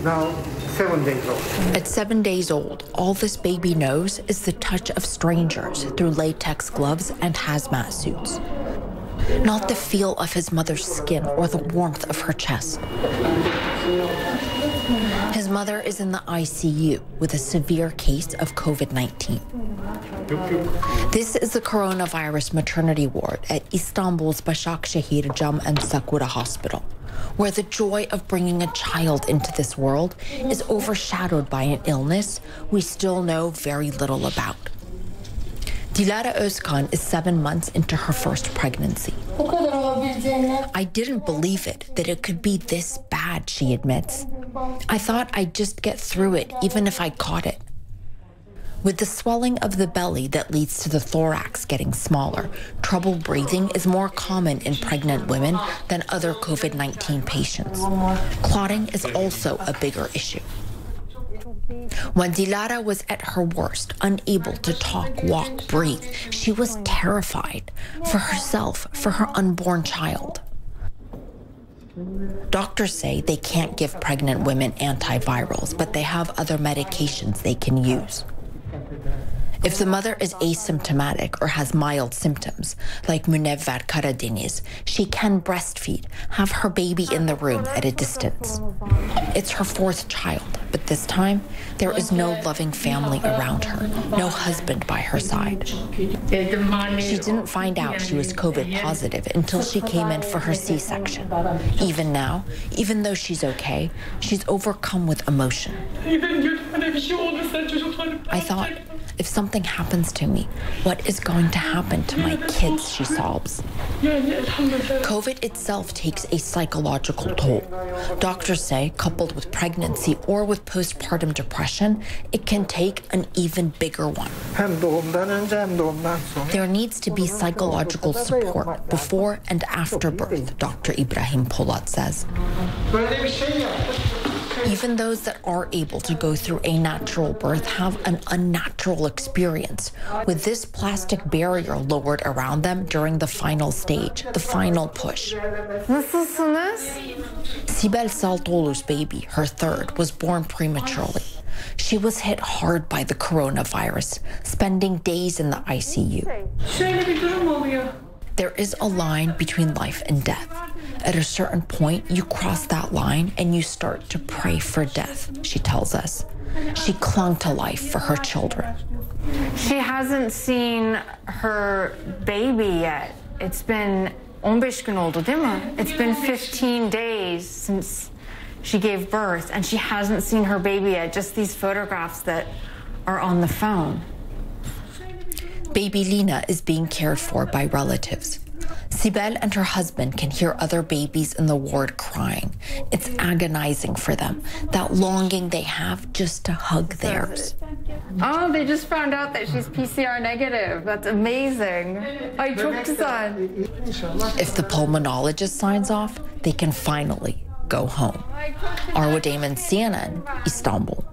now 7 days old. At 7 days old, all this baby knows is the touch of strangers through latex gloves and hazmat suits. Not the feel of his mother's skin or the warmth of her chest. His mother is in the ICU with a severe case of COVID-19. This is the coronavirus maternity ward at Istanbul's Başakşehir Cam and Sakura Hospital, where the joy of bringing a child into this world is overshadowed by an illness we still know very little about. Dilara Özkan is 7 months into her first pregnancy. I didn't believe it, that it could be this bad, she admits. I thought I'd just get through it, even if I caught it. With the swelling of the belly that leads to the thorax getting smaller, trouble breathing is more common in pregnant women than other COVID-19 patients. Clotting is also a bigger issue. When Dilara was at her worst, unable to talk, walk, breathe, she was terrified for herself, for her unborn child. Doctors say they can't give pregnant women antivirals, but they have other medications they can use. If the mother is asymptomatic or has mild symptoms, like Munevver Karadeniz, she can breastfeed, have her baby in the room at a distance. It's her 4th child, but this time, there is no loving family around her, no husband by her side. She didn't find out she was COVID positive until she came in for her C-section. Even now, even though she's okay, she's overcome with emotion. I thought, if something happens to me, what is going to happen to my kids, she sobs. COVID itself takes a psychological toll. Doctors say, coupled with pregnancy or with postpartum depression, it can take an even bigger one. There needs to be psychological support before and after birth, Dr. Ibrahim Polat says. Even those that are able to go through a natural birth have an unnatural experience, with this plastic barrier lowered around them during the final stage, the final push. Sibel Saltoğlu's baby, her 3rd, was born prematurely. She was hit hard by the coronavirus, spending days in the ICU. There is a line between life and death. At a certain point, you cross that line and you start to pray for death, she tells us. She clung to life for her children. She hasn't seen her baby yet. It's been 15 gün oldu, değil mi? It's been 15 days since she gave birth, and she hasn't seen her baby yet, just these photographs that are on the phone. Baby Lina is being cared for by relatives. Sibel and her husband can hear other babies in the ward crying. It's agonizing for them, that longing they have just to hug theirs. Oh, they just found out that she's PCR negative. That's amazing. Ay, çok güzel. If the pulmonologist signs off, they can finally go home. Arwa Damon, CNN, Istanbul.